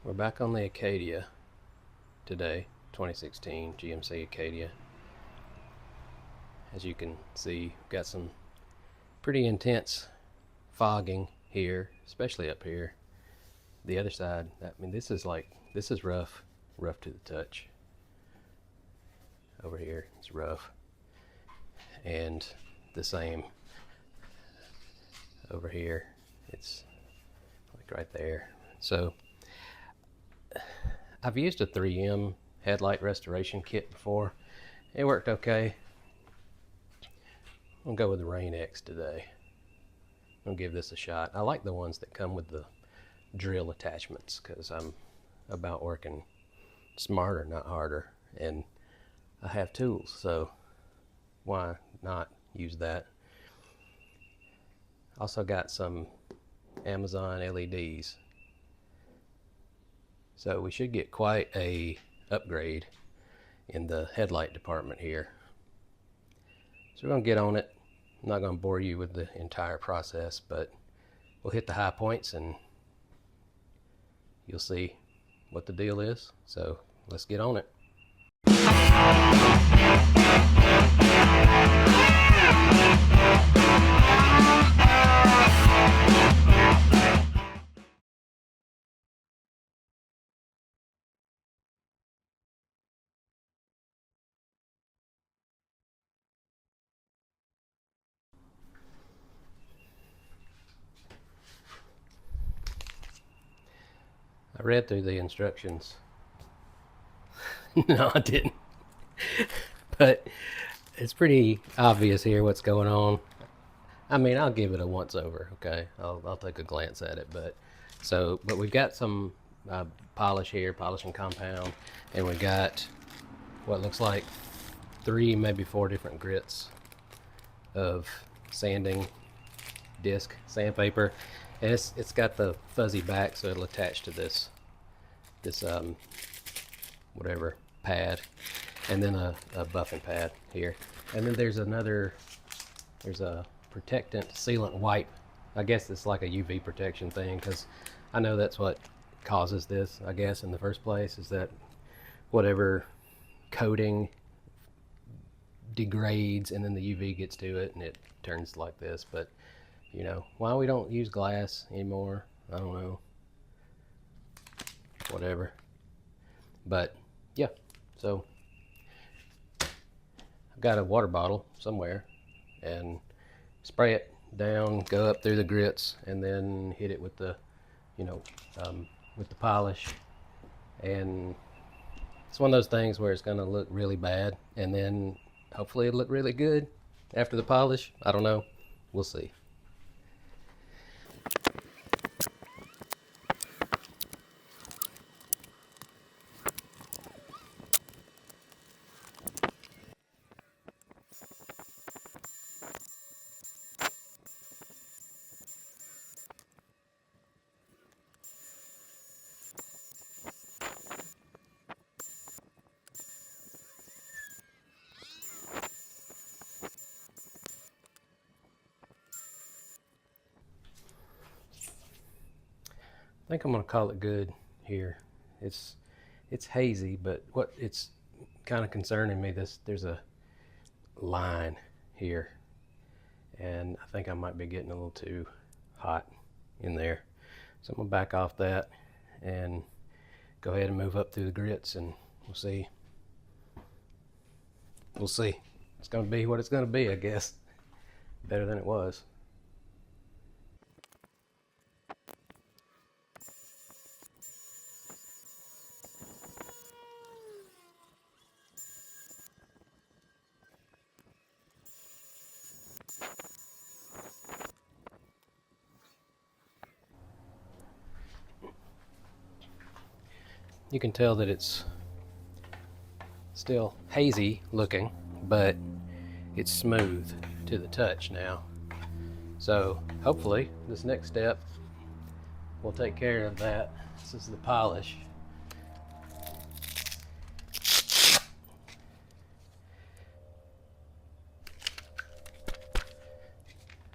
We're back on the Acadia today, 2016 GMC Acadia. As you can see, we've got some pretty intense fogging here, especially up here. The other side, this is rough to the touch. Over here, it's rough. And the same over here, it's like right there. So I've used a 3M headlight restoration kit before. It worked okay. I'll go with the Rain X today. I'll give this a shot. I like the ones that come with the drill attachments because I'm about working smarter, not harder, and I have tools, so why not use that? Also got some Amazon LEDs. So we should get quite a upgrade in the headlight department here. So we're going to get on it. I'm not going to bore you with the entire process, but we'll hit the high points and you'll see what the deal is. So let's get on it. I read through the instructions. No, I didn't. But it's pretty obvious here what's going on. I mean, I'll give it a once over, okay? I'll take a glance at it, but we've got some polish here, polishing compound, and we got what looks like 3, maybe 4 different grits of sanding disc sandpaper, and it's got the fuzzy back, so it'll attach to this whatever pad, and then a buffing pad here, and then there's a protectant sealant wipe. I guess it's like a UV protection thing, because I know that's what causes this, I guess, in the first place, is that whatever coating degrades and then the UV gets to it and it turns like this. But you know, why we don't use glass anymore, I don't know, whatever. But yeah, so I've got a water bottle somewhere, and spray it down, go up through the grits, and then hit it with the, with the polish. And it's one of those things where it's gonna look really bad, and then hopefully it'll look really good after the polish. I don't know, we'll see. I think I'm gonna call it good here. It's hazy, but what it's kind of concerning me, there's a line here, and I think I might be getting a little too hot in there. So I'm gonna back off that and go ahead and move up through the grits, and we'll see. It's gonna be what it's gonna be, I guess. Better than it was. You can tell that it's still hazy looking, but it's smooth to the touch now. So hopefully this next step will take care of that. This is the polish. It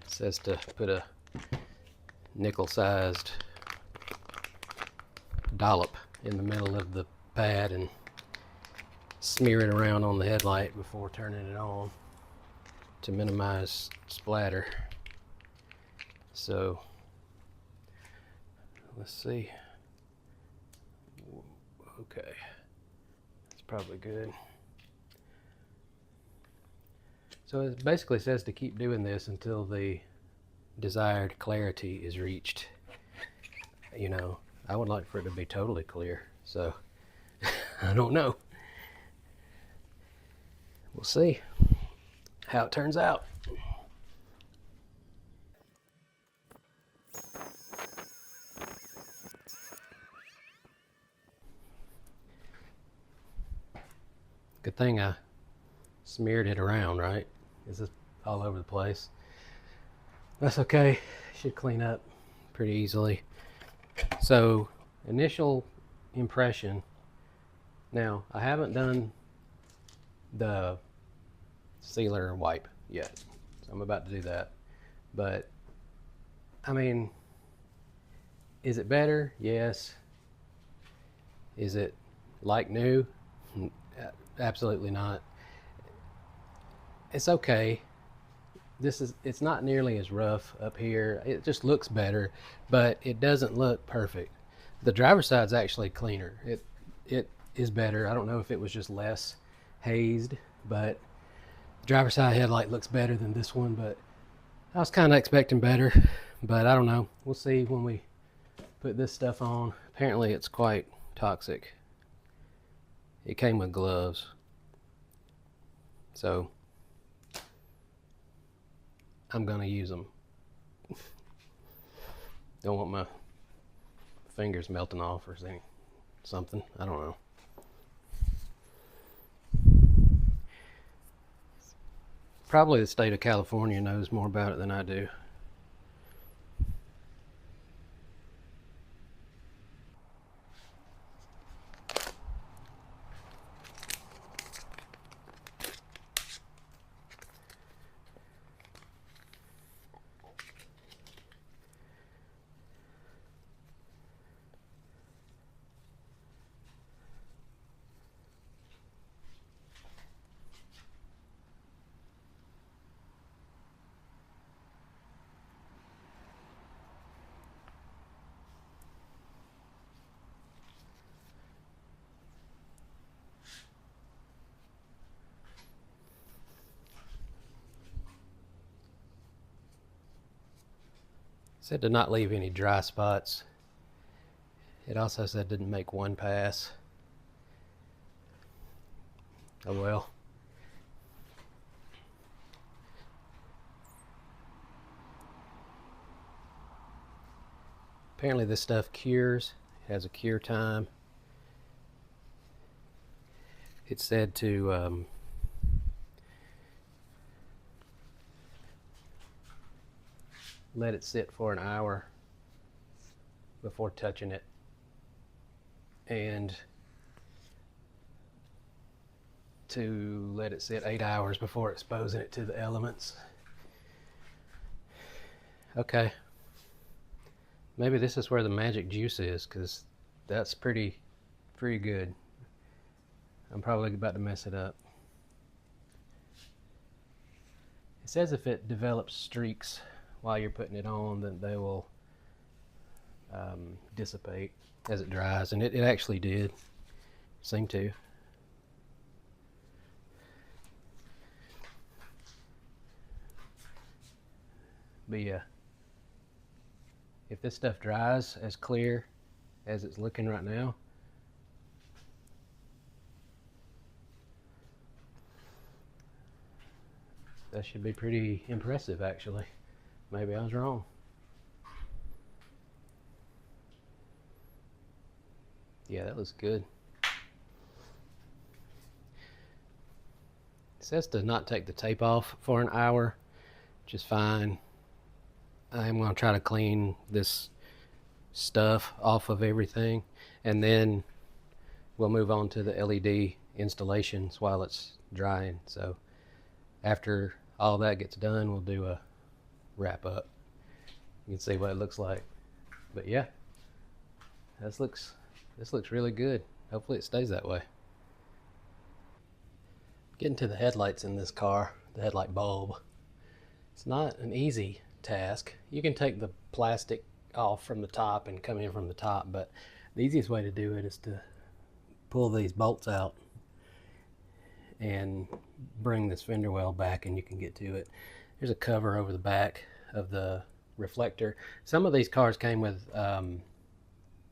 says to put a nickel-sized dollop in the middle of the pad and smear it around on the headlight before turning it on to minimize splatter. So let's see. Okay, that's probably good. So it basically says to keep doing this until the desired clarity is reached. You know, I would like for it to be totally clear, so I don't know. We'll see how it turns out. Good thing I smeared it around, right? Is this all over the place? That's okay. Should clean up pretty easily. So, initial impression. Now, I haven't done the sealer wipe yet, so I'm about to do that. But, I mean, is it better? Yes. Is it like new? Absolutely not. It's okay. It's not nearly as rough up here. It just looks better, but it doesn't look perfect. The driver's side's actually cleaner. It is better. I don't know if it was just less hazed, but the driver's side headlight looks better than this one, but I was kind of expecting better, but I don't know. We'll see when we put this stuff on. Apparently it's quite toxic. It came with gloves. So I'm gonna use them. Don't want my fingers melting off or something. I don't know. Probably the state of California knows more about it than I do. Said to not leave any dry spots. It also said didn't make one pass. Oh well. Apparently this stuff cures, has a cure time. It said to let it sit for an hour before touching it, and to let it sit 8 hours before exposing it to the elements. Okay, maybe this is where the magic juice is, because that's pretty good. I'm probably about to mess it up. It says if it develops streaks while you're putting it on, then they will dissipate as it dries, and it actually did seem to. But yeah, if this stuff dries as clear as it's looking right now, that should be pretty impressive actually. Maybe I was wrong. Yeah, that looks good. It says to not take the tape off for an hour, which is fine. I'm going to try to clean this stuff off of everything, and then we'll move on to the LED installations while it's drying. So after all that gets done, we'll do a wrap up. You can see what it looks like. But yeah, this looks this looks really good. Hopefully it stays that way. Getting to the headlights in this car, the headlight bulb, it's not an easy task. You can take the plastic off from the top and come in from the top, but the easiest way to do it is to pull these bolts out and bring this fender well back, and you can get to it. There's a cover over the back of the reflector. Some of these cars came with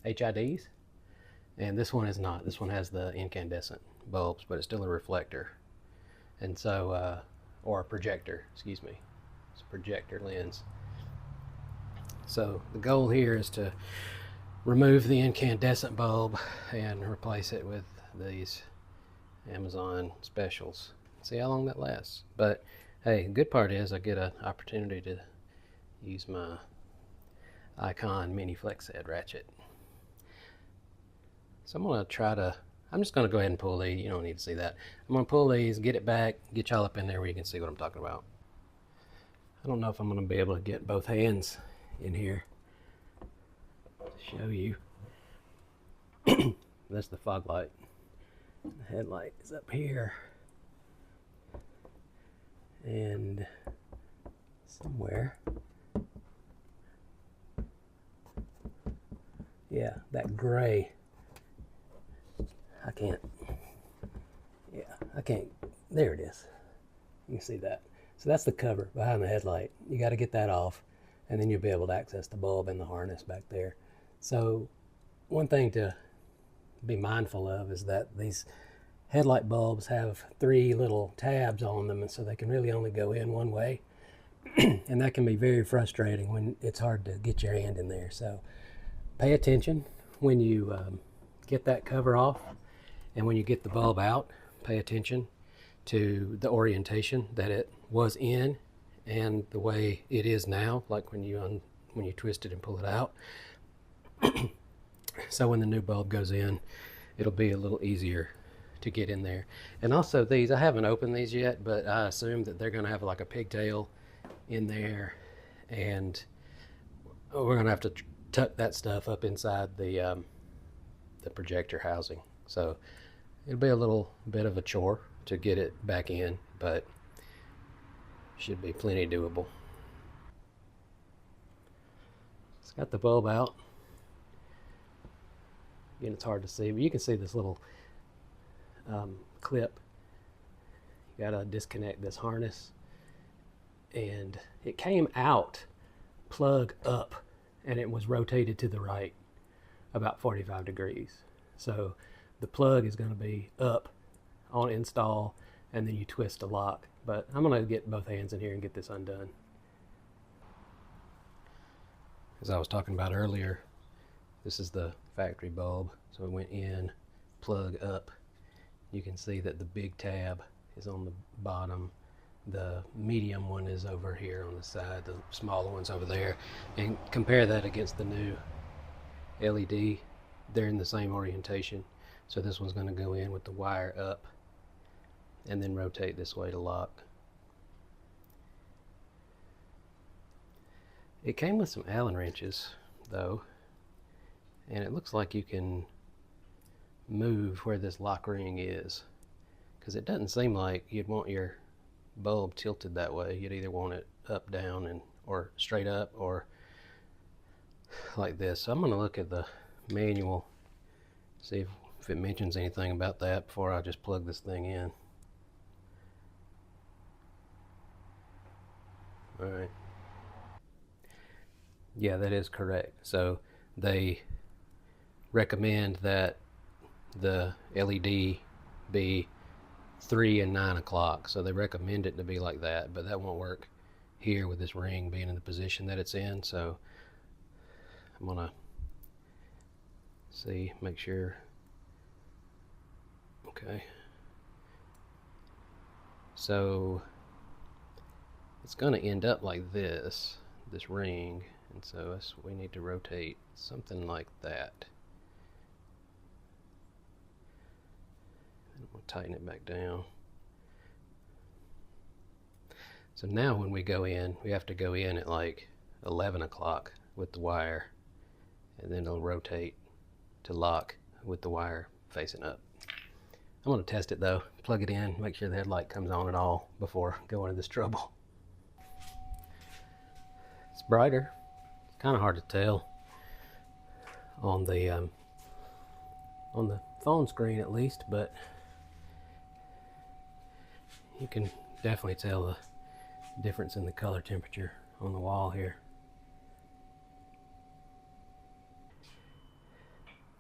HIDs, and this one is not. This one has the incandescent bulbs, but it's still a reflector. And so, or a projector, excuse me. It's a projector lens. So the goal here is to remove the incandescent bulb and replace it with these Amazon specials. See how long that lasts. But hey, the good part is I get an opportunity to use my Icon mini flex head ratchet. So I'm just going to go ahead and pull these. You don't need to see that. I'm going to pull these, get it back, get y'all up in there where you can see what I'm talking about. I don't know if I'm going to be able to get both hands in here to show you. That's the fog light. The headlight is up here. And somewhere, yeah, that gray, I can't, there it is. You can see that. So that's the cover behind the headlight. You got to get that off, and then you'll be able to access the bulb and the harness back there. So one thing to be mindful of is that these headlight bulbs have 3 little tabs on them, and so they can really only go in one way. And that can be very frustrating when it's hard to get your hand in there. So pay attention when you get that cover off, and when you get the bulb out, pay attention to the orientation that it was in and the way it is now, like when you twist it and pull it out. So when the new bulb goes in, it'll be a little easier to get in there. And also these, I haven't opened these yet, but I assume that they're going to have like a pigtail in there, and we're going to have to tuck that stuff up inside the projector housing. So it'll be a little bit of a chore to get it back in, but should be plenty doable. It's got the bulb out. Again, it's hard to see, but you can see this little clip. You gotta disconnect this harness, and it came out plug up, and it was rotated to the right about 45 degrees. So the plug is going to be up on install, and then you twist the lock. But I'm going to get both hands in here and get this undone. As I was talking about earlier, this is the factory bulb. So it went in, plug up. You can see that the big tab is on the bottom. The medium one is over here on the side. The smaller one's over there. And compare that against the new LED. They're in the same orientation. So this one's going to go in with the wire up and then rotate this way to lock. It came with some Allen wrenches though, and it looks like you can move where this lock ring is, because it doesn't seem like you'd want your bulb tilted that way. You'd either want it up, down, or straight up, or like this. So I'm going to look at the manual, see if it mentions anything about that before I just plug this thing in. Alright. Yeah, that is correct. So they recommend that the LED be 3 and 9 o'clock. So they recommend it to be like that, but that won't work here with this ring being in the position that it's in. So I'm gonna see, make sure. Okay. So it's gonna end up like this ring, and so we need to rotate something like that. And we'll tighten it back down. So now when we go in, we have to go in at like 11 o'clock with the wire, and then it'll rotate to lock with the wire facing up. I'm going to test it though, plug it in, make sure the headlight comes on at all before going to this trouble. It's brighter. It's kind of hard to tell on the phone screen at least, but you can definitely tell the difference in the color temperature on the wall here.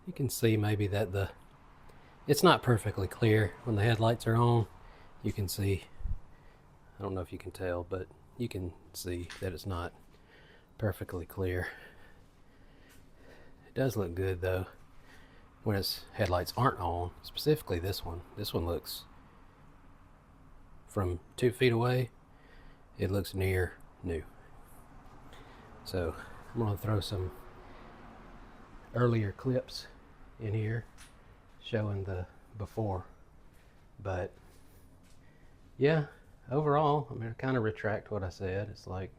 You can see maybe that it's not perfectly clear when the headlights are on. You can see, I don't know if you can tell, but you can see that it's not perfectly clear. It does look good though when its headlights aren't on, specifically this one. This one looks, from 2 feet away, it looks near new. So I'm going to throw some earlier clips in here showing the before. But yeah, overall, I mean, I kind of retract what I said. It's like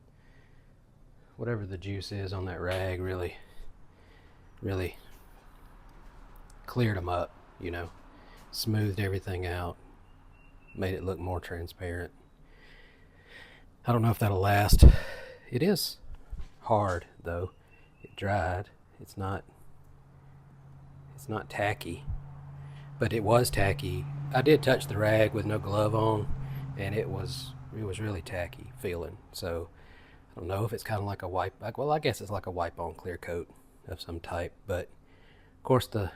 whatever the juice is on that rag really cleared them up, you know, smoothed everything out, made it look more transparent. I don't know if that'll last. It is hard though. It dried. It's not tacky, but it was tacky. I did touch the rag with no glove on, and it was really tacky feeling. So I don't know if it's kind of like a wipe. Well, I guess it's like a wipe-on clear coat of some type. But of course, the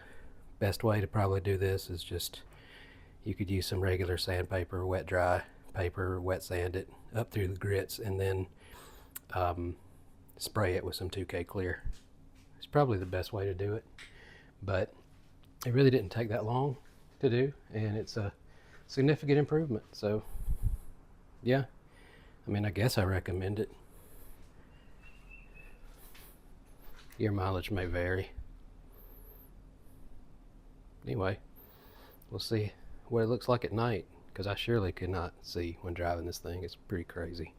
best way to probably do this is just, you could use some regular sandpaper, wet dry paper, wet sand it up through the grits, and then spray it with some 2K clear. It's probably the best way to do it. But it really didn't take that long to do, and it's a significant improvement. So yeah, I mean, I guess I recommend it. Your mileage may vary. Anyway, we'll see what it looks like at night, because I surely could not see when driving this thing. It's pretty crazy.